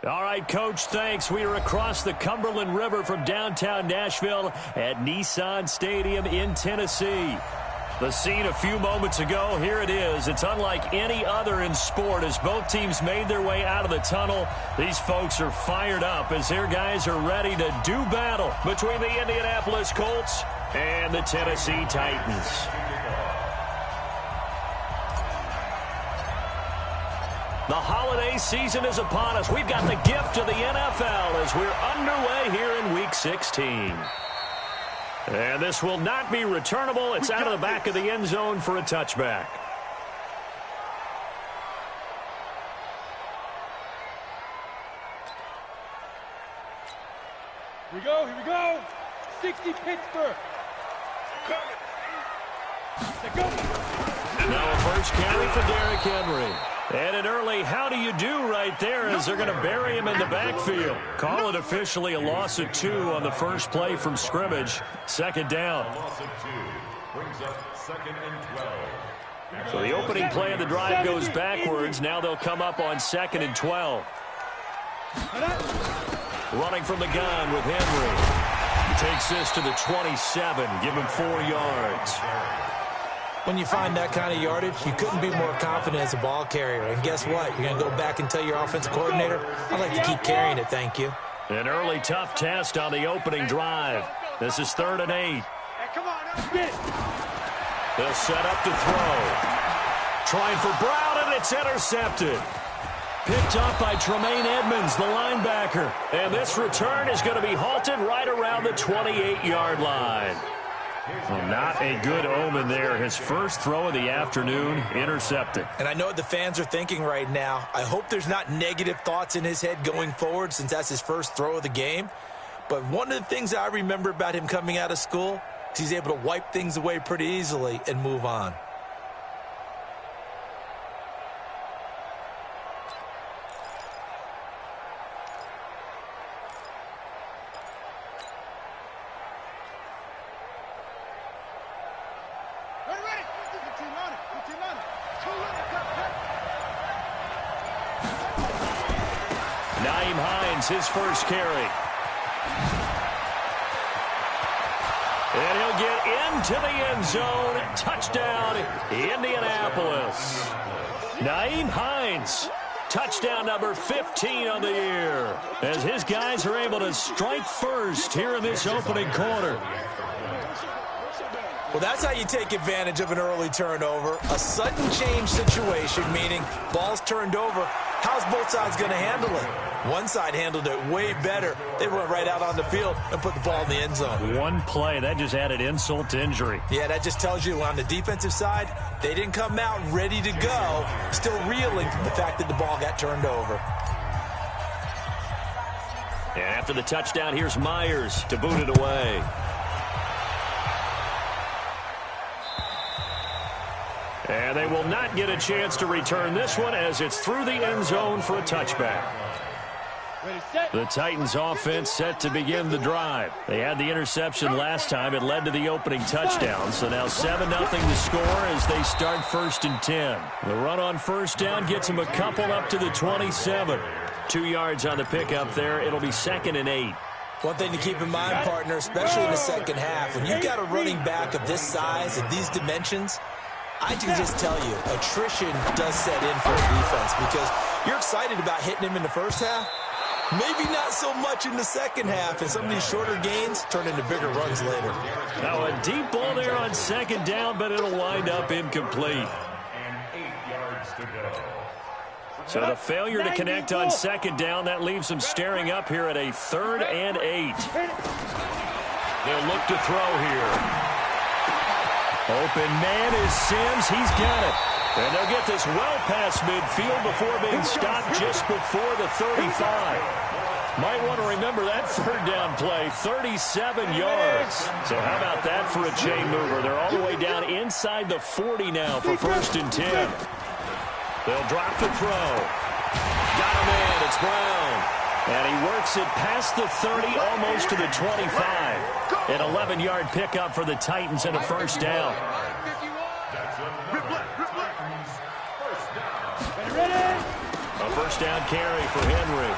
All right, Coach, thanks. We are across the Cumberland River from downtown Nashville at Nissan Stadium in Tennessee. The scene a few moments ago, here it is. It's unlike any other in sport as both teams made their way out of the tunnel. These folks are fired up as their guys are ready to do battle between the Indianapolis Colts and the Tennessee Titans. The holiday season is upon us. We've got the gift of the NFL as we're underway here in Week 16. And this will not be returnable. It's out of the back of the end zone for a touchback. Here we go, here we go. 60 Pittsburgh. And now a first carry for Derrick Henry. And an early how do you do right there as they're going to bury him in the backfield. Call it officially a loss of 2 on the first play from scrimmage. Second down. So the opening play of the drive goes backwards. Now they'll come up on 2nd and 12. Running from the gun with Henry. He takes this to the 27. Give him 4 yards. When you find that kind of yardage, you couldn't be more confident as a ball carrier. And guess what? You're going to go back and tell your offensive coordinator, I'd like to keep carrying it, thank you. An early tough test on the opening drive. This is 3rd and 8. They'll set up to throw. Trying for Brown, and it's intercepted. Picked up by Tremaine Edmonds, the linebacker. And this return is going to be halted right around the 28-yard line. Well, not a good omen there. His first throw of the afternoon, intercepted. And I know what the fans are thinking right now. I hope there's not negative thoughts in his head going forward since that's his first throw of the game. But one of the things I remember about him coming out of school is he's able to wipe things away pretty easily and move on. His first carry. And he'll get into the end zone. Touchdown, Indianapolis. Nyheim Hines, touchdown number 15 on the year, as his guys are able to strike first here in this opening quarter. Well, that's how you take advantage of an early turnover. A sudden change situation, meaning ball's turned over. How's both sides going to handle it? One side handled it way better. They went right out on the field and put the ball in the end zone. One play, that just added insult to injury. Yeah, that just tells you on the defensive side, they didn't come out ready to go, still reeling from the fact that the ball got turned over. And after the touchdown, here's Myers to boot it away. And they will not get a chance to return this one as it's through the end zone for a touchback. The Titans offense set to begin the drive. They had the interception last time. It led to the opening touchdown. So now 7-0 to score as they start 1st and 10. The run on first down gets them a couple up to the 27. 2 yards on the pickup there. It'll be 2nd and 8. One thing to keep in mind, partner, especially in the second half, when you've got a running back of this size and these dimensions, I can just tell you, attrition does set in for a defense because you're excited about hitting him in the first half. Maybe not so much in the second half, and some of these shorter gains turn into bigger runs later. Now a deep ball there on 2nd down, but it'll wind up incomplete. And 8 yards to go. So the failure to connect on 2nd down, that leaves them staring up here at a 3rd and 8. They'll look to throw here. Open man is Sims. He's got it. And they'll get this well past midfield before being stopped just before the 35. Might want to remember that 3rd down play, 37 yards. So how about that for a chain mover? They're all the way down inside the 40 now for 1st and 10. They'll drop the throw. Got him in. It's Brown. And he works it past the 30, almost to the 25. An 11-yard pickup for the Titans and a 1st down. A first down carry for Henry.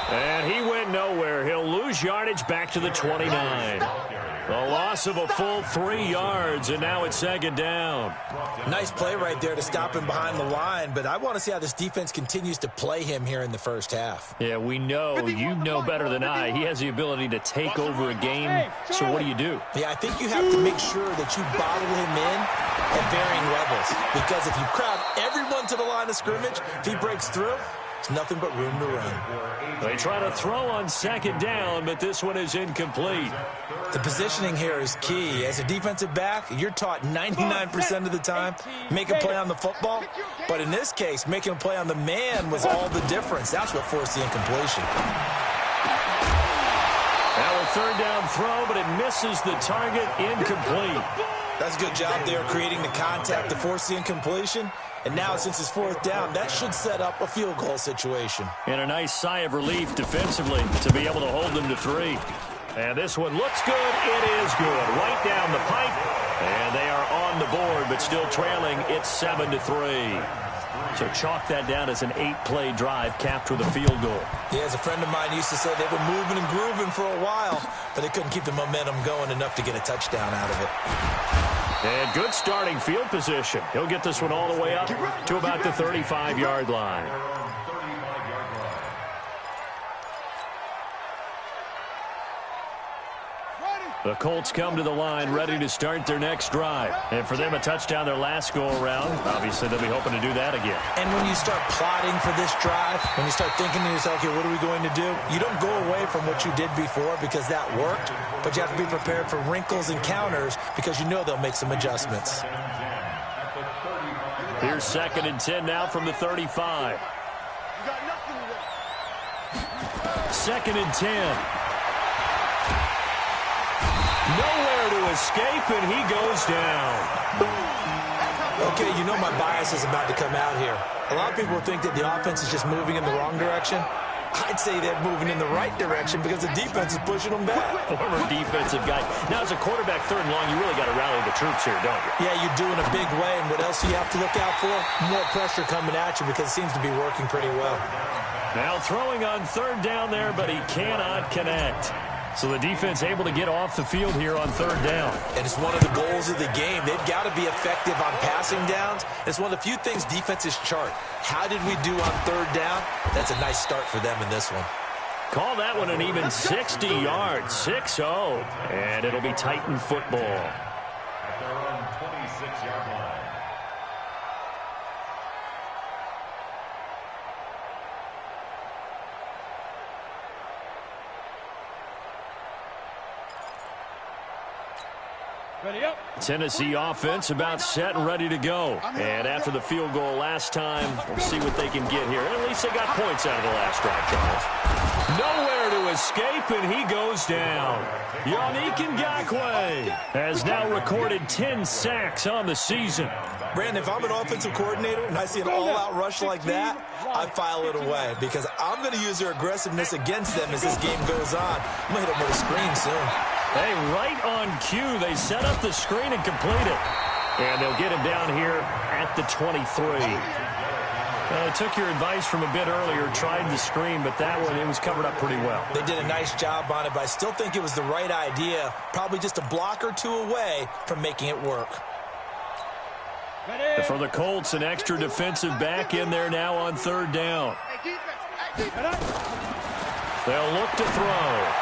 And he went nowhere. He'll lose yardage back to the 29. A loss of a full 3 yards, and now it's second down. Nice play right there to stop him behind the line, but I want to see how this defense continues to play him here in the first half. Yeah, we know, you know better than I, he has the ability to take over a game, so what do? Yeah, I think you have to make sure that you bottle him in at varying levels, because if you crowd everyone to the line of scrimmage, if he breaks through, it's nothing but room to run. They try to throw on second down, but this one is incomplete. The positioning here is key. As a defensive back, you're taught 99% of the time, make a play on the football. But in this case, making a play on the man was all the difference. That's what forced the incompletion. Now a third down throw, but it misses the target, incomplete. That's a good job there creating the contact to force the incompletion. And now, since it's fourth down, that should set up a field goal situation. And a nice sigh of relief defensively to be able to hold them to 3. And this one looks good. It is good. Right down the pipe. And they are on the board, but still trailing. It's 7-3. So chalk that down as an 8-play drive capped with a field goal. Yeah, as a friend of mine used to say, they were moving and grooving for a while, but they couldn't keep the momentum going enough to get a touchdown out of it. And good starting field position. He'll get this one all the way up to about the 35-yard line. The Colts come to the line ready to start their next drive. And for them, a touchdown their last go-around. Obviously, they'll be hoping to do that again. And when you start plotting for this drive, when you start thinking to yourself, okay, what are we going to do? You don't go away from what you did before because that worked, but you have to be prepared for wrinkles and counters because you know they'll make some adjustments. Here's 2nd and 10 now from the 35. 2nd and 10. Nowhere to escape, and he goes down. Okay, you know my bias is about to come out here. A lot of people think that the offense is just moving in the wrong direction. I'd say they're moving in the right direction because the defense is pushing them back. Former defensive guy. Now, as a quarterback, 3rd and long, you really got to rally the troops here, don't you? Yeah, you do in a big way, and what else do you have to look out for? More pressure coming at you because it seems to be working pretty well. Now throwing on 3rd down there, but he cannot connect. So the defense able to get off the field here on 3rd down. And it's one of the goals of the game. They've got to be effective on passing downs. It's one of the few things defenses chart. How did we do on 3rd down? That's a nice start for them in this one. Call that one an even 60 yards, 6-0. And it'll be Titan football. At their own 26-yard line. Ready up. Tennessee offense about set and ready to go. And after the field goal last time, we'll see what they can get here. At least they got points out of the last drive, Charles. Nowhere to escape, and he goes down. Yannick Ngakoue has now recorded 10 sacks on the season. Brandon, if I'm an offensive coordinator and I see an all-out rush like that, I file it away because I'm going to use their aggressiveness against them as this game goes on. I'm going to hit them with a screen soon. Hey, right on cue, they set up the screen and complete it. And they'll get him down here at the 23. I took your advice from a bit earlier, tried the screen, but that one, it was covered up pretty well. They did a nice job on it, but I still think it was the right idea. Probably just a block or two away from making it work. And for the Colts, an extra defensive back in there now on 3rd down. They'll look to throw.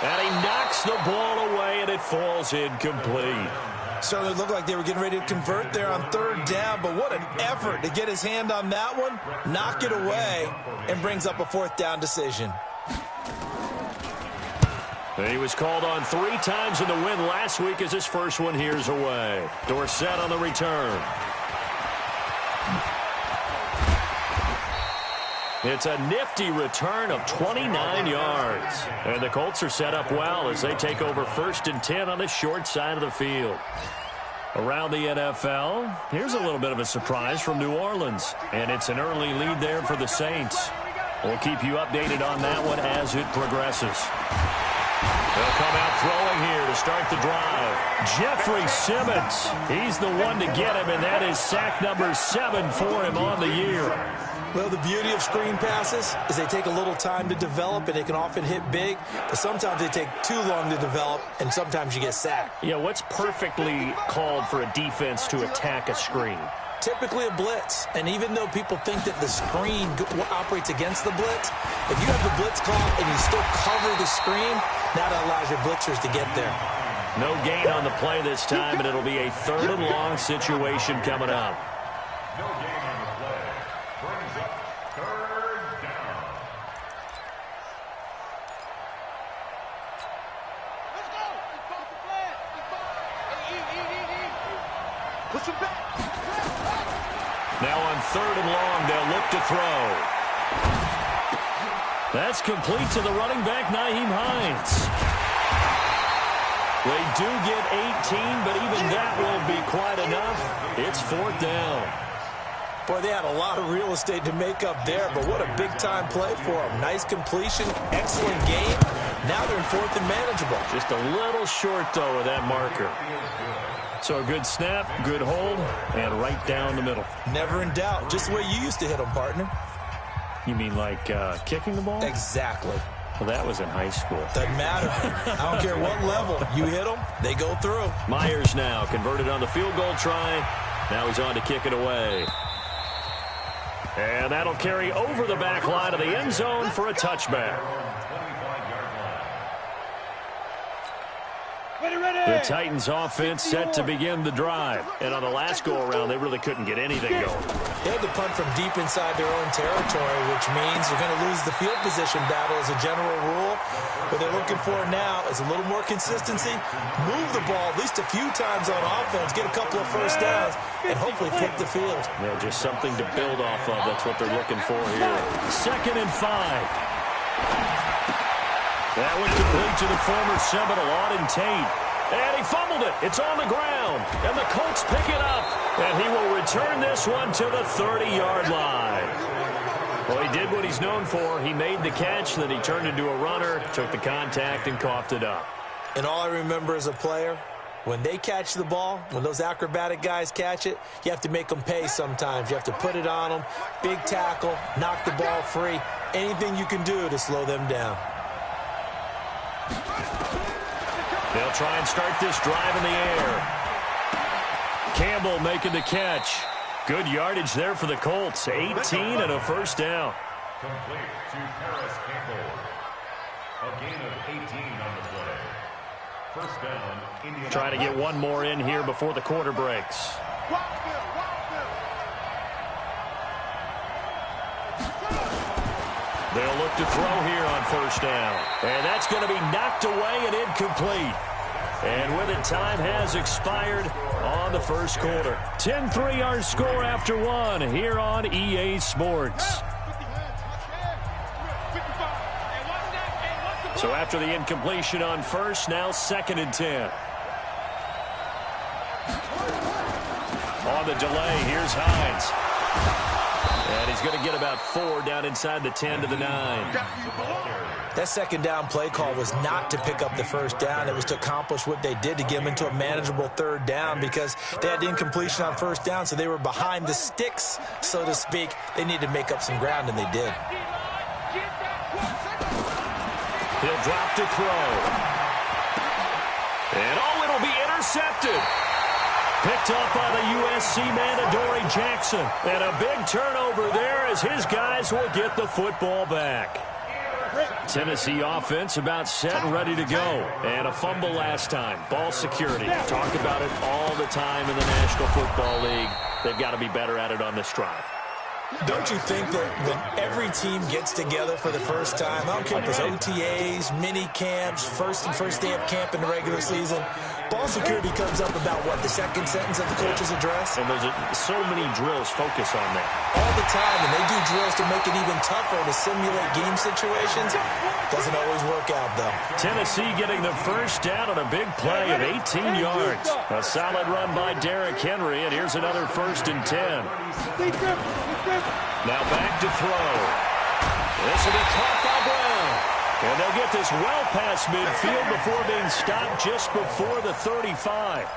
And he knocks the ball away, and it falls incomplete. Certainly looked like they were getting ready to convert there on 3rd down, but what an effort to get his hand on that one, knock it away, and brings up a 4th down decision. He was called on 3 times in the win last week as his first one here's away. Dorsett on the return. It's a nifty return of 29 yards. And the Colts are set up well as they take over 1st and 10 on the short side of the field. Around the NFL, here's a little bit of a surprise from New Orleans. And it's an early lead there for the Saints. We'll keep you updated on that one as it progresses. They'll come out throwing here to start the drive. Jeffrey Simmons, he's the one to get him, and that is sack number 7 for him on the year. Well, the beauty of screen passes is they take a little time to develop, and they can often hit big, but sometimes they take too long to develop, and sometimes you get sacked. Yeah, what's perfectly called for a defense to attack a screen? Typically a blitz, and even though people think that the screen operates against the blitz, if you have the blitz call and you still cover the screen, now that allows your blitzers to get there. No gain on the play this time, and it'll be a 3rd and long situation coming up. No gain on the play. Brings up 3rd down. Let's go. Let's go to flag. Let's go. Hey, push him back. Now on 3rd and long, they'll look to throw. That's complete to the running back, Nyheim Hines. They do get 18, but even that won't be quite enough. It's 4th down. Boy, they had a lot of real estate to make up there, but what a big-time play for them. Nice completion, excellent game. Now they're in 4th and manageable. Just a little short, though, of that marker. So a good snap, good hold, and right down the middle. Never in doubt. Just the way you used to hit them, partner. You mean like kicking the ball? Exactly. Well, that was in high school. Doesn't matter. I don't care what level. You hit them, they go through. Myers now converted on the field goal try. Now he's on to kick it away. And that'll carry over the back line of the end zone for a touchback. The Titans offense set to begin the drive. And on the last go-around, they really couldn't get anything going. They had to punt from deep inside their own territory, which means you're going to lose the field position battle as a general rule. What they're looking for now is a little more consistency, move the ball at least a few times on offense, get a couple of first downs, and hopefully flip the field. Yeah, just something to build off of. That's what they're looking for here. 2nd and 5. That went complete to the former Seminole, Auden Tate. And he fumbled it. It's on the ground. And the Colts pick it up. And he will return this one to the 30-yard line. Well, he did what he's known for. He made the catch, then he turned into a runner, took the contact, and coughed it up. And all I remember as a player, when they catch the ball, when those acrobatic guys catch it, you have to make them pay sometimes. You have to put it on them, big tackle, knock the ball free, anything you can do to slow them down. They'll try and start this drive in the air. Campbell making the catch. Good yardage there for the Colts. 18 and a first down. Complete to Paris Campbell. A gain of 18 on the play. First down, Indiana. Trying to get one more in here before the quarter breaks. They'll look to throw here on first down. And that's going to be knocked away and incomplete. And with it, time has expired on the first quarter. 10-3 our score after one here on EA Sports. So after the incompletion on first, now 2nd and 10. On the delay, here's Hines. And he's going to get about 4 down inside the 10 to the 9. That second down play call was not to pick up the first down. It was to accomplish what they did to get them into a manageable 3rd down because they had incompletion on first down, so they were behind the sticks, so to speak. They needed to make up some ground, and they did. He'll drop to throw. And, oh, it'll be intercepted. Picked up by the USC man, Adoree Jackson. And a big turnover there as his guys will get the football back. Tennessee offense about set and ready to go. And a fumble last time. Ball security. Talk about it all the time in the National Football League. They've got to be better at it on this drive. Don't you think that when every team gets together for the first time, I don't care if it's OTAs, mini camps, first day of camp in the regular season, ball security comes up about, what, the second sentence of the coach's address? And there's so many drills focus on that. All the time, and they do drills to make it even tougher to simulate game situations. Doesn't always work out, though. Tennessee getting the first down on a big play of 18 yards. A solid run by Derrick Henry, and here's another 1st and 10. Now back to throw. This will be caught by Brown. And they'll get this well past midfield before being stopped just before the 35.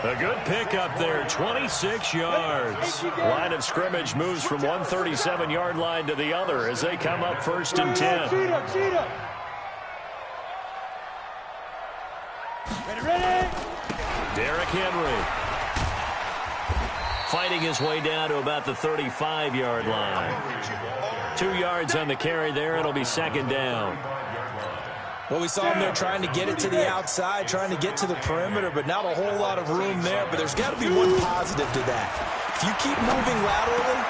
A good pickup there, 26 yards. Line of scrimmage moves from one 37-yard line to the other as they come up 1st and 10. Ready. Derrick Henry fighting his way down to about the 35-yard line. 2 yards on the carry there. It'll be 2nd down. Well, we saw him there trying to get it to the outside, trying to get to the perimeter, but not a whole lot of room there. But there's got to be one positive to that. If you keep moving laterally.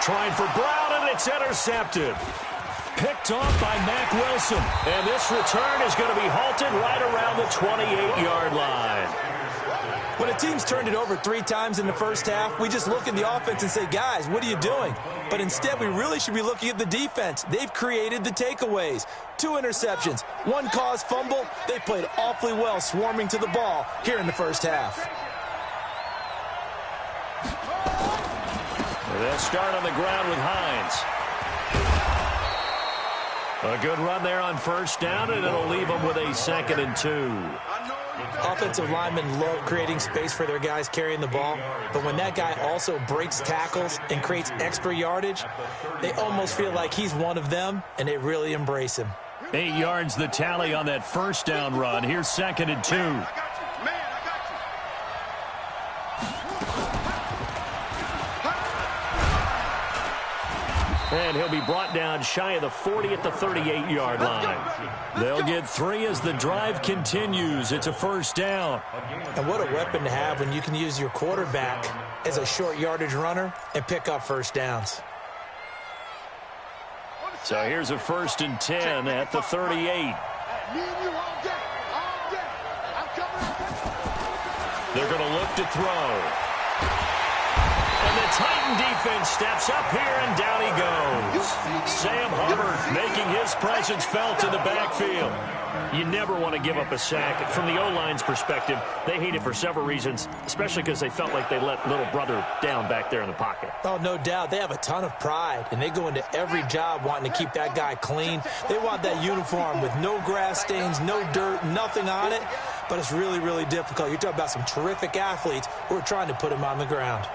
Trying for Brown, and it's intercepted. Picked off by Mack Wilson. And this return is going to be halted right around the 28-yard line. When a team's turned it over 3 times in the first half, we just look at the offense and say, guys, what are you doing? But instead, we really should be looking at the defense. They've created the takeaways. 2 interceptions, 1 caused fumble. They played awfully well swarming to the ball here in the first half. They'll start on the ground with Hines. A good run there on 1st down, and it'll leave them with a 2nd and 2. Offensive linemen love creating space for their guys carrying the ball, but when that guy also breaks tackles and creates extra yardage, they almost feel like he's one of them, and they really embrace him. 8 yards the tally on that 1st down run. Here's 2nd and 2. And he'll be brought down shy of the 40 at the 38-yard line. They'll get 3 as the drive continues. It's a 1st down. And what a weapon to have when you can use your quarterback as a short yardage runner and pick up 1st downs. So here's a 1st and 10 at the 38. They're going to look to throw. And the Titan defense steps up here, and down he goes. Sam Hubbard making his presence felt in the backfield. You never want to give up a sack. From the O-line's perspective, they hate it for several reasons, especially because they felt like they let little brother down back there in the pocket. Oh, no doubt. They have a ton of pride, and they go into every job wanting to keep that guy clean. They want that uniform with no grass stains, no dirt, nothing on it. But it's really, really difficult. You're talking about some terrific athletes who are trying to put him on the ground.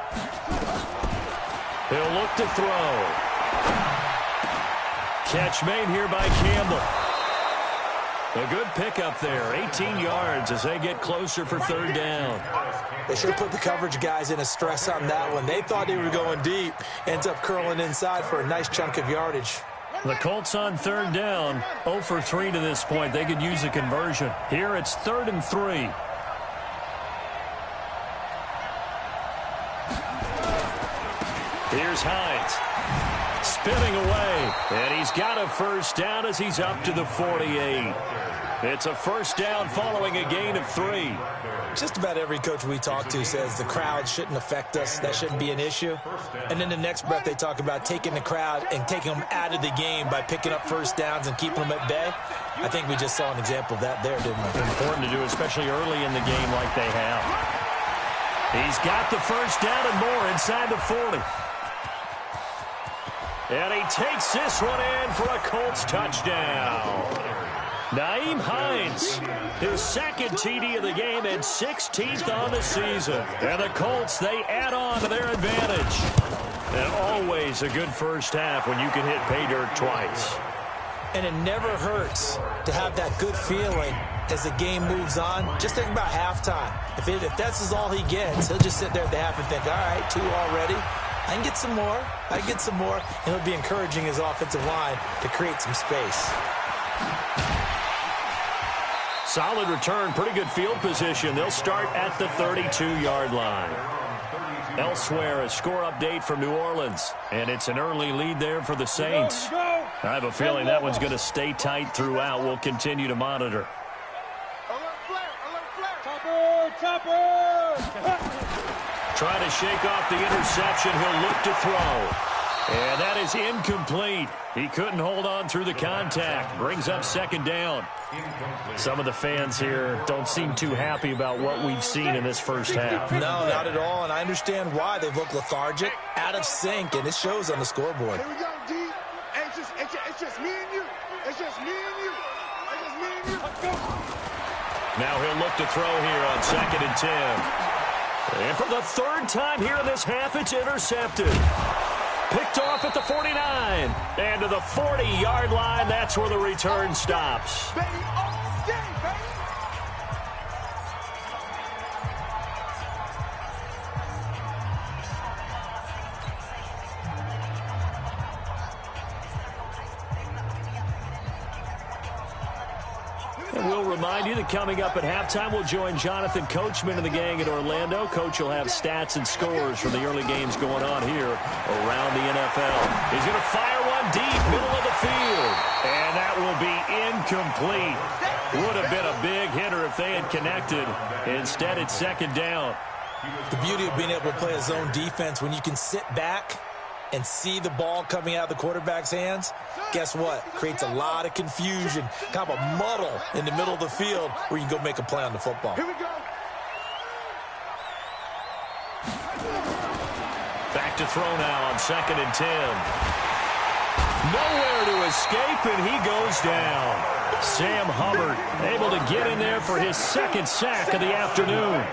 He'll look to throw. Catch made here by Campbell. A good pickup there, 18 yards as they get closer for 3rd down. They should have put the coverage guys in a stress on that one. They thought they were going deep. Ends up curling inside for a nice chunk of yardage. The Colts on 3rd down, 0 for 3 to this point. They could use a conversion. Here it's 3rd and 3. Here's Hines. Spinning away. And he's got a 1st down as he's up to the 48. It's a 1st down following a gain of 3. Just about every coach we talk to says the crowd shouldn't affect us. That shouldn't be an issue. And then the next breath they talk about taking the crowd and taking them out of the game by picking up 1st downs and keeping them at bay. I think we just saw an example of that there, didn't we? Important to do, especially early in the game like they have. He's got the 1st down and more inside the 40. And he takes this one in for a Colts touchdown. Nyheim Hines, his 2nd TD of the game and 16th on the season. And the Colts, they add on to their advantage. And always a good first half when you can hit pay dirt twice. And it never hurts to have that good feeling as the game moves on. Just think about halftime. If that's all he gets, he'll just sit there at the half and think, all right, 2 already. I can get some more. I can get some more. And he'll be encouraging his offensive line to create some space. Solid return, pretty good field position. They'll start at the 32-yard line. Elsewhere, a score update from New Orleans, and it's an early lead there for the Saints. I have a feeling that one's going to stay tight throughout. We'll continue to monitor. Trying to shake off the interception. He'll look to throw. And that is incomplete. He couldn't hold on through the contact. Brings up 2nd down. Some of the fans here don't seem too happy about what we've seen in this first half. No, not at all, and I understand why. They've looked lethargic, out of sync, and it shows on the scoreboard. Here we go, D. Hey, it's just me and you. It's just me and you. Now he'll look to throw here on 2nd and 10. And for the 3rd time here in this half, it's intercepted. Picked off at the 49. And to the 40-yard line, that's where the return stops. And we'll remind you that coming up at halftime, we'll join Jonathan Coachman and the gang in Orlando. Coach will have stats and scores from the early games going on here around the NFL. He's going to fire one deep, middle of the field. And that will be incomplete. Would have been a big hitter if they had connected. Instead, it's 2nd down. The beauty of being able to play a zone defense when you can sit back and see the ball coming out of the quarterback's hands, guess what? Creates a lot of confusion, kind of a muddle in the middle of the field where you can go make a play on the football. Here we go. Back to throw now on 2nd and 10. Nowhere to escape, and he goes down. Sam Hubbard able to get in there for his 2nd sack of the afternoon.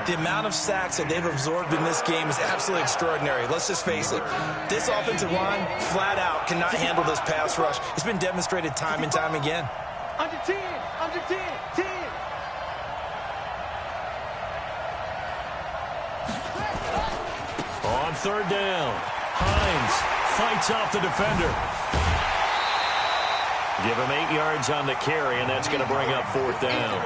The amount of sacks that they've absorbed in this game is absolutely extraordinary. Let's just face it. This offensive line, flat out, cannot handle this pass rush. It's been demonstrated time and time again. Under 10, under 10, 10. On 3rd down, Hines fights off the defender. Give him 8 yards on the carry, and that's going to bring up 4th down.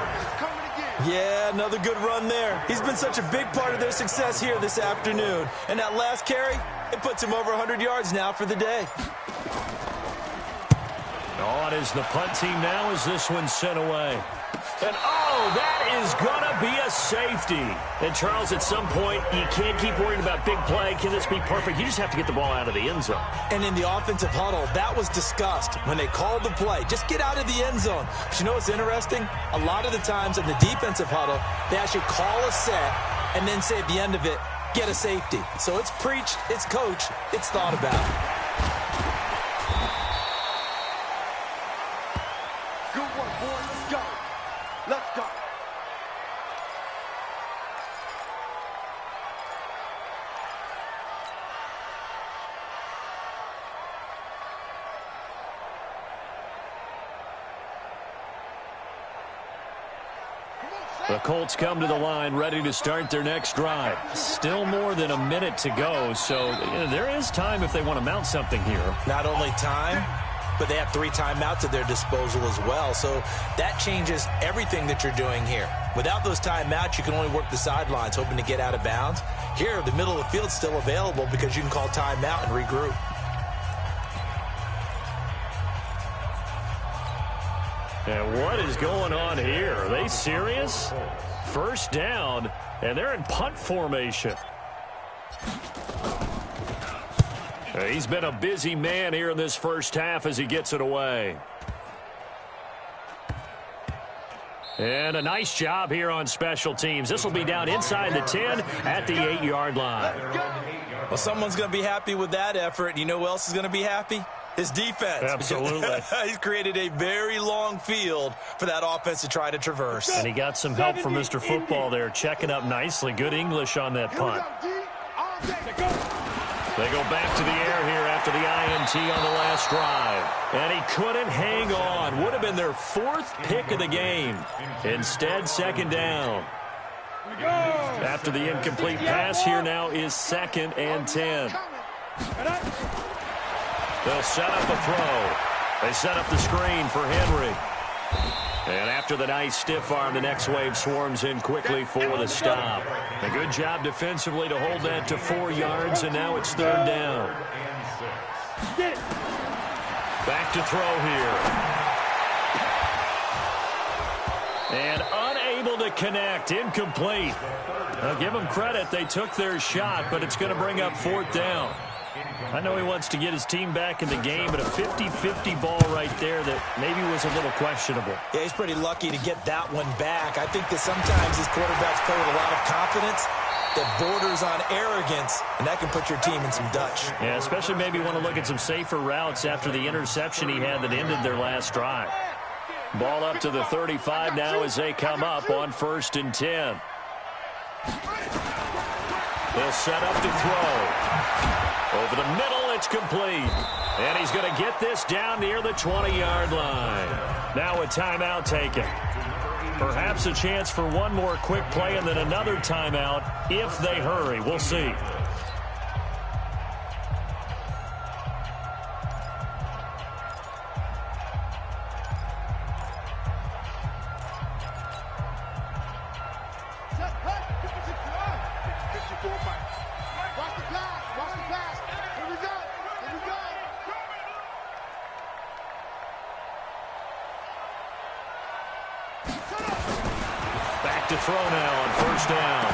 Yeah, another good run there. He's been such a big part of their success here this afternoon. And that last carry, it puts him over 100 yards now for the day. On is the punt team now as this one's sent away. And, oh, that is going to be a safety. And, Charles, at some point, you can't keep worrying about big play. Can this be perfect? You just have to get the ball out of the end zone. And in the offensive huddle, that was discussed when they called the play. Just get out of the end zone. But you know what's interesting? A lot of the times in the defensive huddle, they actually call a set and then say at the end of it, get a safety. So it's preached, it's coached, it's thought about. Good work, boy. Let's go. Let's go. The Colts come to the line ready to start their next drive. Still more than a minute to go, so there is time if they want to mount something here. Not only time, but they have 3 timeouts at their disposal as well. So that changes everything that you're doing here. Without those timeouts, you can only work the sidelines, hoping to get out of bounds. Here, the middle of the field's still available because you can call timeout and regroup. And what is going on here? Are they serious? 1st down, and they're in punt formation. He's been a busy man here in this 1st half as he gets it away. And a nice job here on special teams. This will be down inside the 10 at the 8-yard line. Well, someone's going to be happy with that effort. You know who else is going to be happy? His defense. Absolutely. He's created a very long field for that offense to try to traverse. And he got some help from Mr. Football there, checking up nicely. Good English on that punt. They go back to the air here after the INT on the last drive. And he couldn't hang on. Would have been their 4th pick of the game. Instead, 2nd down. After the incomplete pass, here now is 2nd and 10. They'll set up a throw. They set up the screen for Henry. And after the nice stiff arm, the next wave swarms in quickly for the stop. A good job defensively to hold that to 4 yards, and now it's 3rd down. Back to throw here. And unable to connect, incomplete. Now give them credit, they took their shot, but it's going to bring up 4th down. I know he wants to get his team back in the game, but a 50-50 ball right there that maybe was a little questionable. Yeah, he's pretty lucky to get that one back. I think that sometimes these quarterbacks play with a lot of confidence that borders on arrogance, and that can put your team in some Dutch. Yeah, especially maybe want to look at some safer routes after the interception he had that ended their last drive. Ball up to the 35 now as they come up on 1st and 10. They'll set up to throw. Over the middle, it's complete. And he's going to get this down near the 20-yard line. Now a timeout taken. Perhaps a chance for one more quick play and then another timeout if they hurry. We'll see. Back to throw now on 1st down.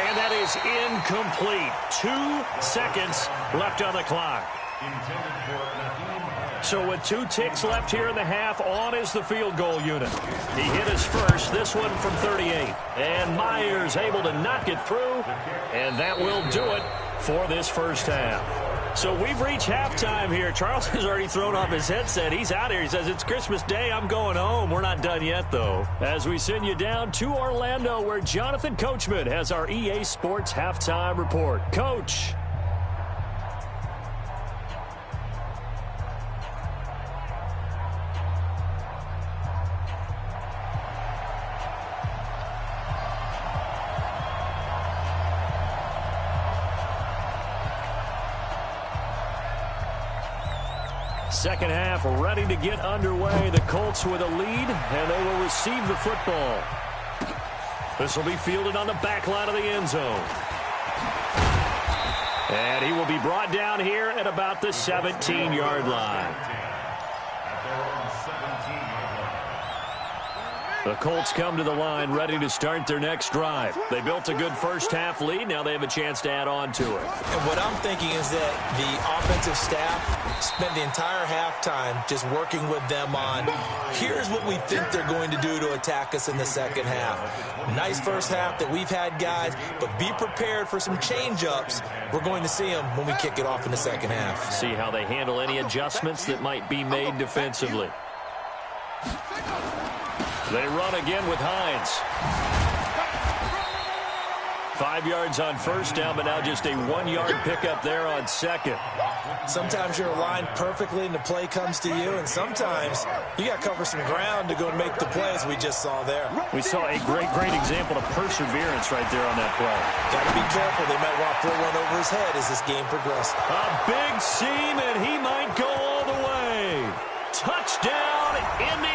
And that is incomplete. 2 seconds left on the clock. So with 2 ticks left here in the half, on is the field goal unit. He hit his first, this one from 38. And Myers able to knock it through, and that will do it for this first half. So we've reached halftime here. Charles has already thrown off his headset. He's out here. He says, it's Christmas Day. I'm going home. We're not done yet, though. As we send you down to Orlando, where Jonathan Coachman has our EA Sports Halftime Report. Coach. Second half ready to get underway. The Colts with a lead, and they will receive the football. This will be fielded on the back line of the end zone. And he will be brought down here at about the 17-yard line. The Colts come to the line ready to start their next drive. They built a good first half lead. Now they have a chance to add on to it. And what I'm thinking is that the offensive staff spent the entire halftime just working with them on, here's what we think they're going to do to attack us in the second half. Nice first half that we've had, guys, but be prepared for some change-ups. We're going to see them when we kick it off in the second half. See how they handle any adjustments that might be made defensively. They run again with Hines. 5 yards on first down, but now just a 1-yard pickup there on second. Sometimes you're aligned perfectly and the play comes to you, and sometimes you got to cover some ground to go and make the play, as we just saw there. We saw a great example of perseverance right there on that play. Got to be careful. They might want to throw one over his head as this game progresses. A big seam, and he might go all the way. Touchdown, Indianapolis.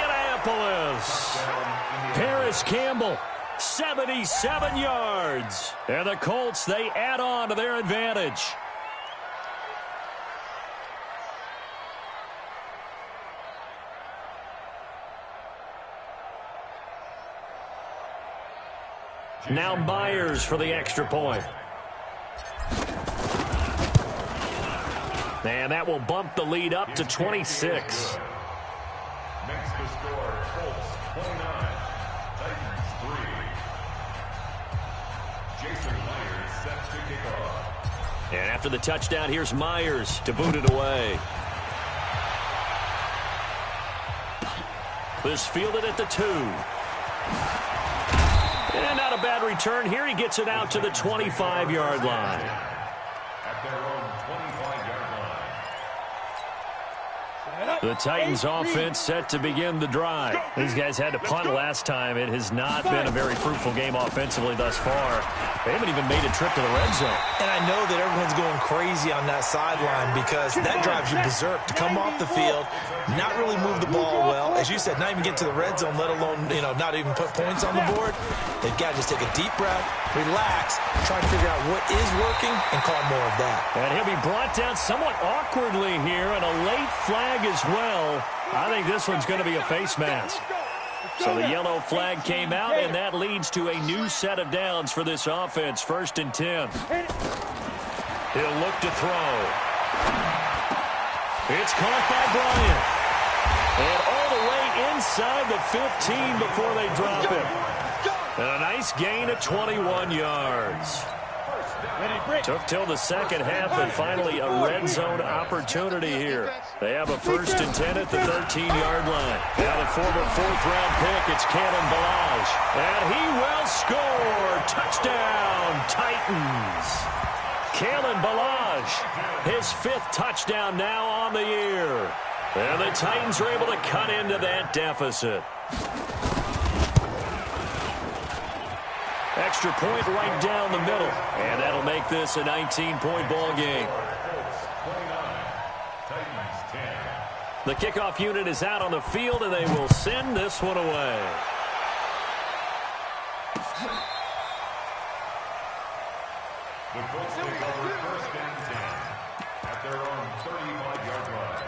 Paris Campbell, 77 yards. And the Colts, they add on to their advantage. Now Myers for the extra point. And that will bump the lead up to 26. Makes the score Colts 29, Titans 3. Jason Myers set to kick off. And after the touchdown, here's Myers to boot it away. This fielded at the 2. And not a bad return here. He gets it out to the 25-yard line. At their own 25-yard line. The Titans offense set to begin the drive. These guys had to punt last time. It has not been a very fruitful game offensively thus far. They haven't even made a trip to the red zone. And I know that everyone's going crazy on that sideline because that drives you berserk to come off the field, not really move the ball well. As you said, not even get to the red zone, let alone, not even put points on the board. They've got to just take a deep breath, relax, try to figure out what is working, and call more of that. And he'll be brought down somewhat awkwardly here, and a late flag as well. I think this one's going to be a face mask. So the yellow flag came out, and that leads to a new set of downs for this offense. 1st and 10. He'll look to throw. It's caught by Bryant. And all the way inside the 15 before they drop him. And a nice gain of 21 yards. Took till the second half, but finally a red zone opportunity here. They have a 1st and 10 at the 13-yard line. Now the former 4th-round pick, it's Kalen Ballage. And he will score. Touchdown, Titans. Kalen Ballage, his 5th touchdown now on the year. And the Titans are able to cut into that deficit. Extra point right down the middle. And that'll make this a 19-point ball game. The kickoff unit is out on the field, and they will send this one away. The Colts take over 1st and 10 at their own 35-yard line.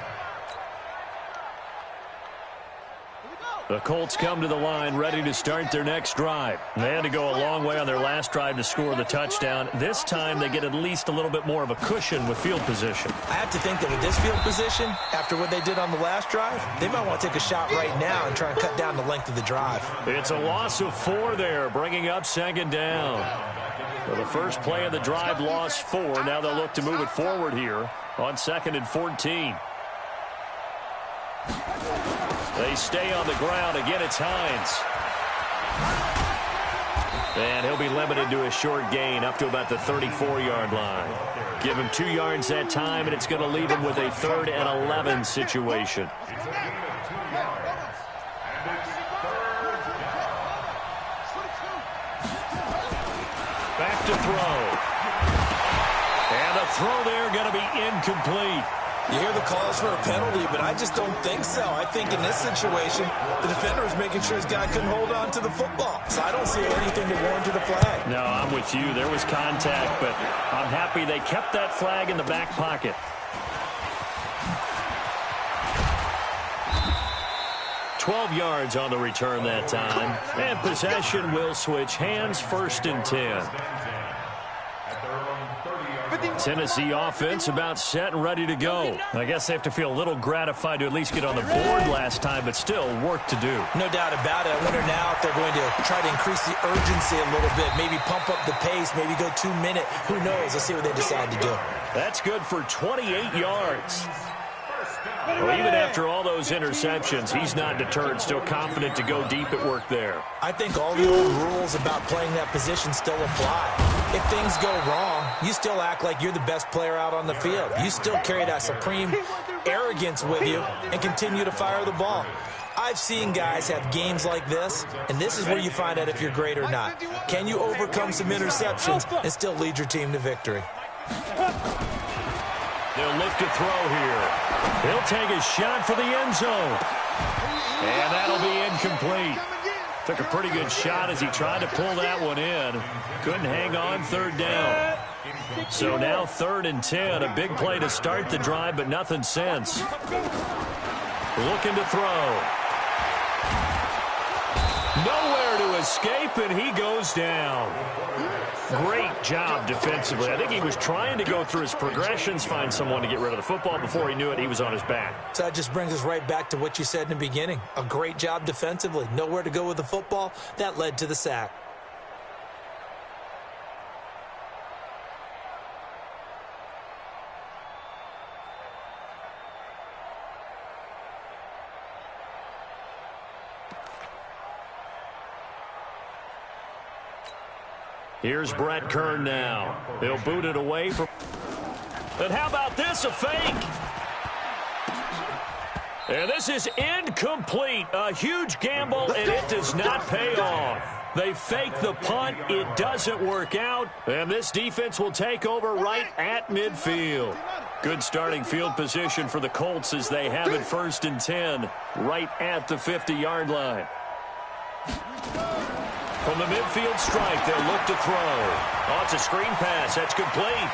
The Colts come to the line ready to start their next drive. They had to go a long way on their last drive to score the touchdown. This time they get at least a little bit more of a cushion with field position. I have to think that with this field position, after what they did on the last drive, they might want to take a shot right now and try and cut down the length of the drive. It's a loss of 4 there, bringing up 2nd down. For the first play of the drive, loss 4. Now they'll look to move it forward here on 2nd and 14. They stay on the ground. Again, it's Hines. And he'll be limited to a short gain up to about the 34-yard line. Give him 2 yards that time, and it's going to leave him with a 3rd and 11 situation. Back to throw. And the throw there going to be incomplete. You hear the calls for a penalty, but I just don't think so. I think in this situation, the defender was making sure his guy couldn't hold on to the football. So I don't see anything to warrant the flag. No, I'm with you. There was contact, but I'm happy they kept that flag in the back pocket. $12 yards on the return that time. And possession will switch hands, 1st and 10. Tennessee offense about set and ready to go. I guess they have to feel a little gratified to at least get on the board last time, but still work to do. No doubt about it. I wonder now if they're going to try to increase the urgency a little bit, maybe pump up the pace, maybe go 2-minute. Who knows? Let's see what they decide to do. That's good for 28 yards. Well, even after all those interceptions, he's not deterred, still confident to go deep at work there. I think all the old rules about playing that position still apply. If things go wrong, you still act like you're the best player out on the field. You still carry that supreme arrogance with you and continue to fire the ball. I've seen guys have games like this, and this is where you find out if you're great or not. Can you overcome some interceptions and still lead your team to victory? They'll look to throw here. He'll take a shot for the end zone. And that'll be incomplete. Took a pretty good shot as he tried to pull that one in. Couldn't hang on, 3rd down. So now 3rd and 10. A big play to start the drive, but nothing since. Looking to throw. Nowhere to escape, and he goes down. Great job defensively. I think he was trying to go through his progressions, find someone to get rid of the football. Before he knew it, he was on his back. So that just brings us right back to what you said in the beginning. A great job defensively. Nowhere to go with the football. That led to the sack. Here's Brett Kern now. He'll boot it away from... And how about this, a fake? And this is incomplete. A huge gamble, and it does not pay off. They fake the punt. It doesn't work out. And this defense will take over right at midfield. Good starting field position for the Colts as they have it 1st and 10 right at the 50-yard line. From the midfield strike, they'll look to throw. Oh, it's a screen pass. That's complete.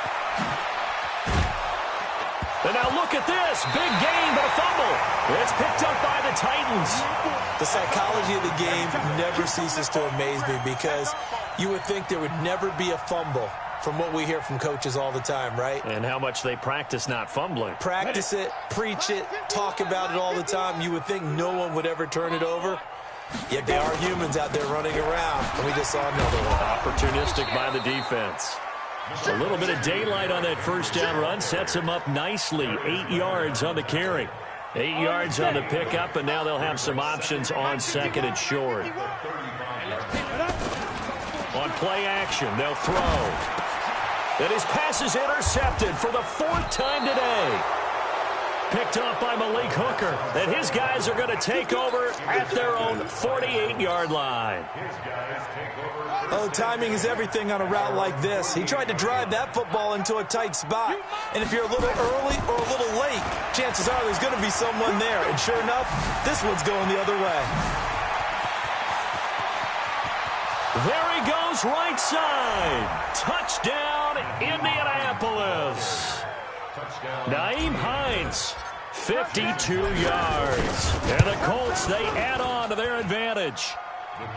And now look at this. Big gain, but a fumble. It's picked up by the Titans. The psychology of the game never ceases to amaze me because you would think there would never be a fumble from what we hear from coaches all the time, right? And how much they practice not fumbling. Practice it, preach it, talk about it all the time. You would think no one would ever turn it over. Yet they are humans out there running around, and we just saw another one. Opportunistic by the defense. A little bit of daylight on that first down run sets him up nicely. 8 yards on the carry. 8 yards on the pickup, and now they'll have some options on second and short. On play action, they'll throw. And his pass is intercepted for the 4th time today. Picked off by Malik Hooker. And his guys are going to take over at their own 48-yard line. Oh, timing is everything on a route like this. He tried to drive that football into a tight spot. And if you're a little early or a little late, chances are there's going to be someone there. And sure enough, this one's going the other way. There he goes, right side. Touchdown, Indianapolis. Nyheim Hines, 52 yards. And the Colts, they add on to their advantage.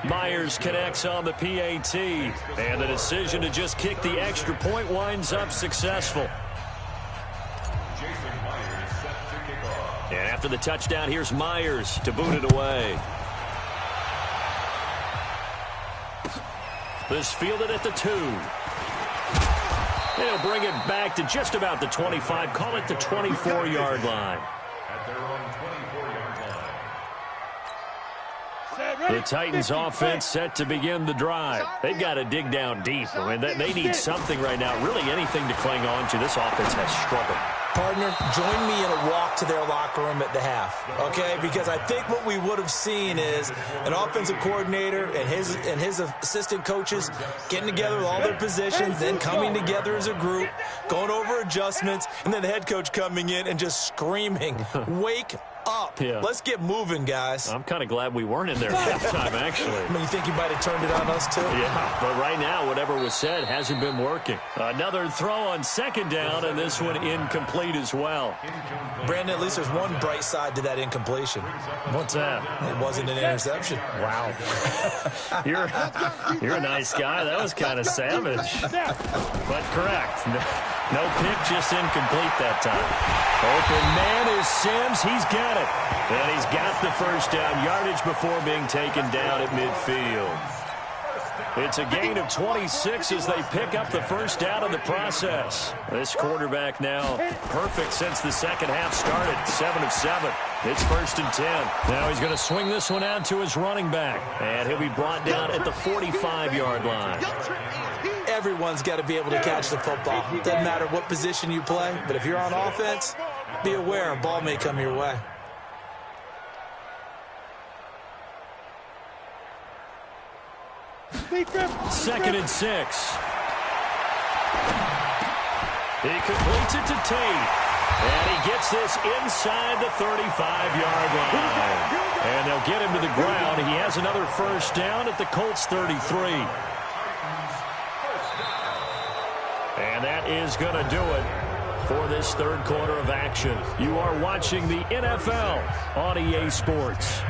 Myers connects on the PAT. And the decision to just kick the extra point winds up successful. And after the touchdown, here's Myers to boot it away. This fielded at the 2. They'll bring it back to just about the 25. Call it the 24-yard line. At their own 24-yard line. The Titans offense set to begin the drive. They've got to dig down deep. I mean, they need something right now, really anything to cling on to. This offense has struggled. Partner, join me in a walk to their locker room at the half, okay? Because I think what we would have seen is an offensive coordinator and his assistant coaches getting together with all their positions, then coming together as a group, going over adjustments, and then the head coach coming in and just screaming, wake up. Yeah. Let's get moving, guys. I'm kind of glad we weren't in there at halftime, actually. I mean, you think you might have turned it on us, too? Yeah, but right now, whatever was said hasn't been working. Another throw on second down, and this one incomplete as well. Brandon, at least there's one bright side to that incompletion. What's that? It wasn't an interception. Wow. You're a nice guy. That was kind of savage. But correct. No pick, just incomplete that time. Open man is Sims. He's got it. And he's got the first down yardage before being taken down at midfield. It's a gain of 26 as they pick up the first down in the process. This quarterback now perfect since the second half started. 7 of 7. It's 1st and 10. Now he's going to swing this one out to his running back. And he'll be brought down at the 45-yard line. Everyone's got to be able to catch the football. Doesn't matter what position you play, but if you're on offense, be aware a ball may come your way. Second and 6. He completes it to Tate. And he gets this inside the 35-yard line. And they'll get him to the ground. He has another first down at the Colts 33. And that is going to do it for this third quarter of action. You are watching the NFL on EA Sports.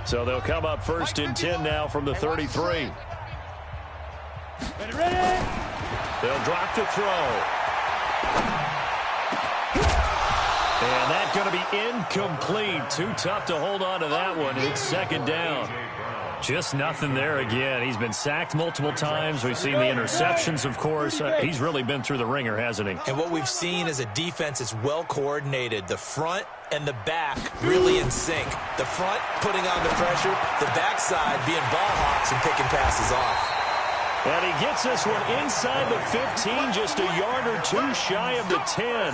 So they'll come up 1st and 10 now from the 33. They'll drop the throw. And that's going to be incomplete. Too tough to hold on to that one. It's second down. Just nothing there again. He's been sacked multiple times. We've seen the interceptions, of course. He's really been through the ringer, hasn't he? And what we've seen is a defense that's well coordinated. The front and the back really in sync. The front putting on the pressure, the backside being ball hawks and picking passes off. And he gets this one inside the 15, just a yard or two shy of the 10.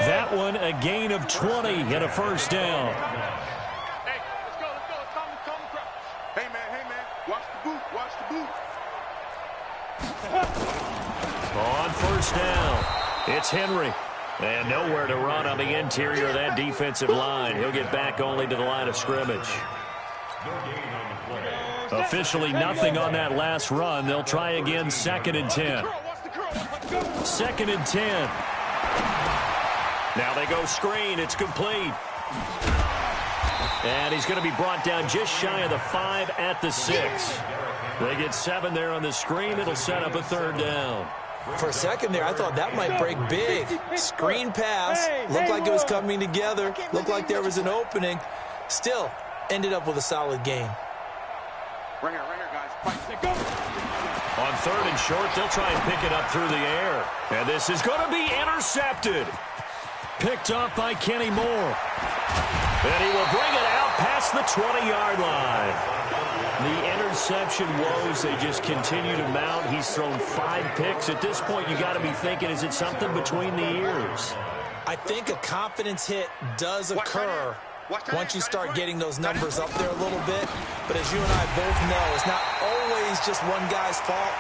That one a gain of 20 and a first down. Hey, let's go. It's common crowd. Hey, man. Watch the boot. On first down, it's Henry. And nowhere to run on the interior of that defensive line. He'll get back only to the line of scrimmage. Officially nothing on that last run. They'll try again, 2nd and 10. 2nd and 10. Now they go screen. It's complete. And he's going to be brought down just shy of the 5 at the 6. They get 7 there on the screen. It'll set up a third down. For a second there, I thought that might break big. Screen pass. Looked like it was coming together. Looked like there was an opening. Still, ended up with a solid gain. Right here, guys. Fight. Go. On 3rd and short, they'll try and pick it up through the air. And this is going to be intercepted. Picked up by Kenny Moore. And he will bring it out past the 20-yard line. The interception woes, they just continue to mount. He's thrown 5 picks. At this point, you got to be thinking, is it something between the ears? I think a confidence hit does occur once you start getting those numbers up there a little bit. But as you and I both know, it's not always just one guy's fault.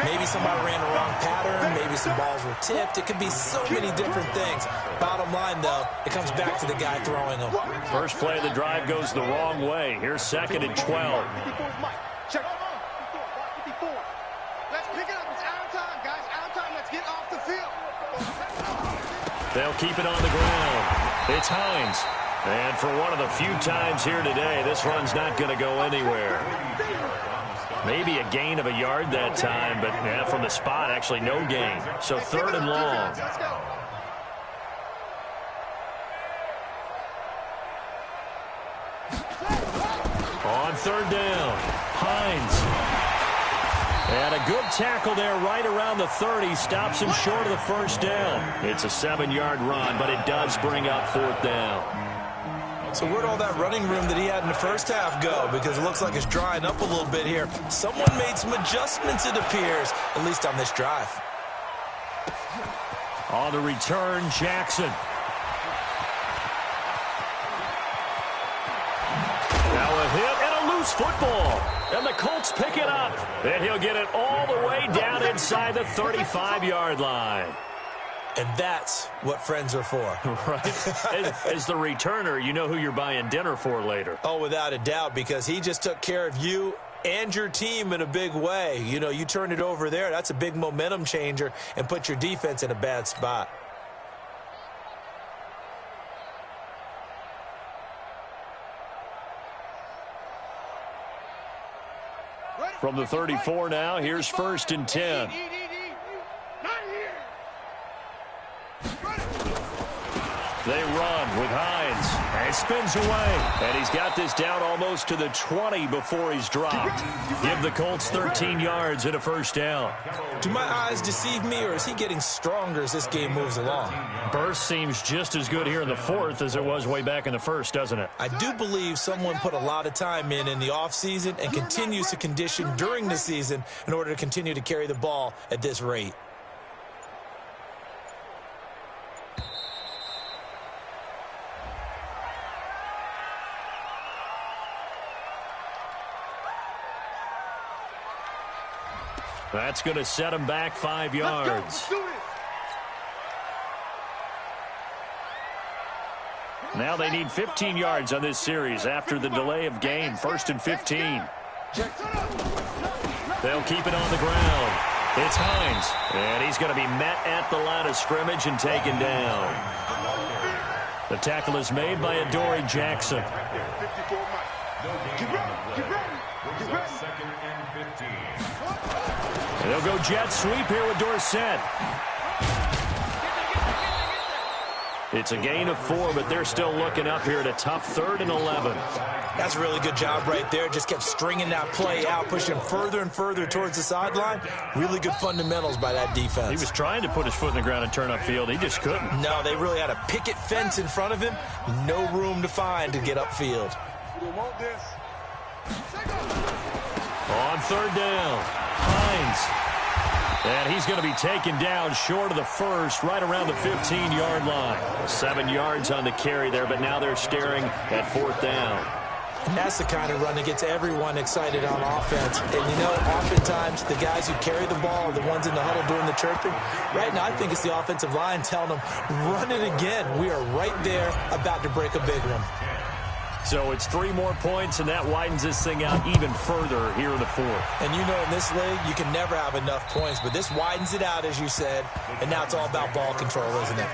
Maybe somebody ran the wrong pattern. Maybe some balls were tipped. It could be so many different things. Bottom line, though, it comes back to the guy throwing them. First play of the drive goes the wrong way. Here's 2nd and 12. Check. 54. Let's pick it up. It's out of time, guys. Out of time. Let's get off the field. They'll keep it on the ground. It's Hines. And for one of the few times here today, this run's not going to go anywhere. Maybe a gain of a yard that time, but from the spot, actually no gain. So 3rd and long. On 3rd down, Hines. And a good tackle there right around the 30. Stops him short of the 1st down. It's a 7-yard run, but it does bring up 4th down. So where'd all that running room that he had in the first half go? Because it looks like it's drying up a little bit here. Someone made some adjustments, it appears, at least on this drive. On the return, Jackson. Now a hit and a loose football. And the Colts pick it up. And he'll get it all the way down inside the 35-yard line. And that's what friends are for. Right. As the returner, you know who you're buying dinner for later. Oh, without a doubt, because he just took care of you and your team in a big way. You know, you turn it over there, that's a big momentum changer, and put your defense in a bad spot. From the 34 now, here's 1st and 10. They run with Hines. And spins away. And he's got this down almost to the 20 before he's dropped. Give the Colts 13 yards and a 1st down. Do my eyes deceive me, or is he getting stronger as this game moves along? Burst seems just as good here in the 4th as it was way back in the 1st, doesn't it? I do believe someone put a lot of time in the offseason and continues to condition during the season in order to continue to carry the ball at this rate. That's going to set him back 5 yards. Now they need 15 yards on this series after the delay of game. 1st and 15. They'll keep it on the ground. It's Hines. And he's going to be met at the line of scrimmage and taken down. The tackle is made by Adoree Jackson. They'll go jet sweep here with Dorsett. It's a gain of 4, but they're still looking up here at a tough 3rd and 11. That's a really good job right there. Just kept stringing that play out, pushing him further and further towards the sideline. Really good fundamentals by that defense. He was trying to put his foot in the ground and turn upfield. He just couldn't. No, they really had a picket fence in front of him. No room to find to get upfield. On 3rd down, Hines. And he's going to be taken down short of the 1st, right around the 15-yard line. 7 yards on the carry there, but now they're staring at 4th down. And that's the kind of run that gets everyone excited on offense. And, you know, oftentimes the guys who carry the ball are the ones in the huddle doing the chirping. Right now, I think it's the offensive line telling them, run it again. We are right there about to break a big one. So it's 3 more points, and that widens this thing out even further here in the 4th. And you know in this league, you can never have enough points, but this widens it out, as you said, and now it's all about ball control, isn't it?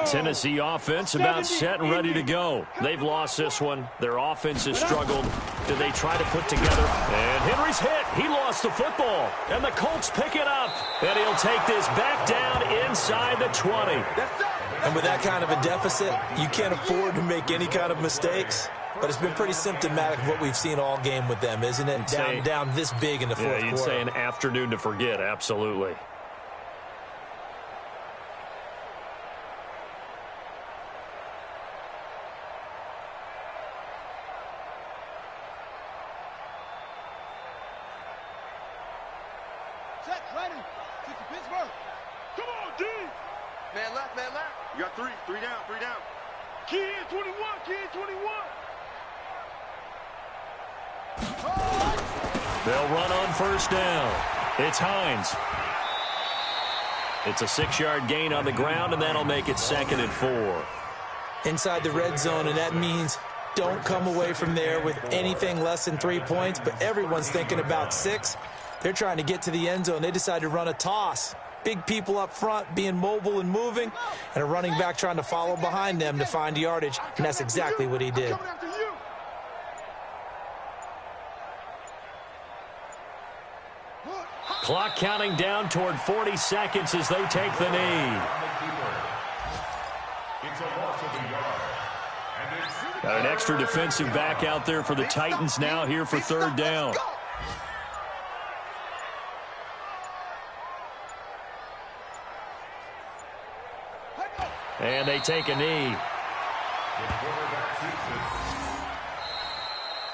Tennessee offense about set and ready to go. They've lost this one. Their offense has struggled. Do they try to put together? And Henry's hit. He lost the football. And the Colts pick it up. And he'll take this back down inside the 20. And with that kind of a deficit, you can't afford to make any kind of mistakes. But it's been pretty symptomatic of what we've seen all game with them, isn't it? Down this big in the fourth quarter. You'd say an afternoon to forget, absolutely. Set, ready. Get to Pittsburgh. Come on, D. Man left, man left. You got three. Three down, three down. Key in 21, key in 21. They'll run on first down. It's Hines. It's a 6-yard gain on the ground, and that'll make it 2nd and 4. Inside the red zone, and that means don't come away from there with anything less than 3 points, but everyone's thinking about 6. They're trying to get to the end zone. They decide to run a toss. Big people up front being mobile and moving, and a running back trying to follow behind them to find yardage, and that's exactly what he did. Clock counting down toward 40 seconds as they take the knee. Got an extra defensive back out there for the Titans now here for 3rd down. And they take a knee.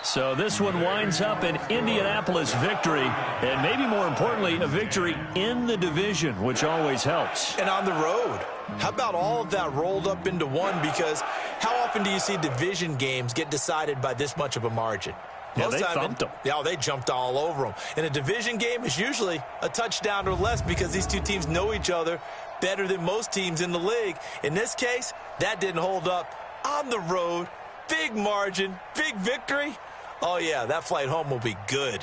So this one winds up an Indianapolis victory, and maybe more importantly, a victory in the division, which always helps. And on the road. How about all of that rolled up into one? Because how often do you see division games get decided by this much of a margin? Yeah, they thumped them. Yeah, they jumped all over them. In a division game, it's usually a touchdown or less because these two teams know each other better than most teams in the league. In this case, that didn't hold up. On the road, big margin, big victory. Oh, yeah, that flight home will be good.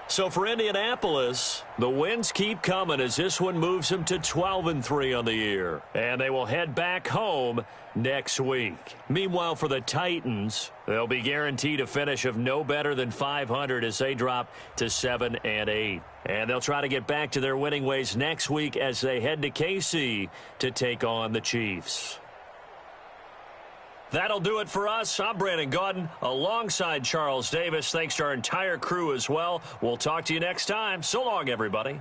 So for Indianapolis, the wins keep coming as this one moves them to 12-3 on the year. And they will head back home next week. Meanwhile, for the Titans, they'll be guaranteed a finish of no better than 500 as they drop to 7-8. And they'll try to get back to their winning ways next week as they head to KC to take on the Chiefs. That'll do it for us. I'm Brandon Gaudin alongside Charles Davis. Thanks to our entire crew as well. We'll talk to you next time. So long, everybody.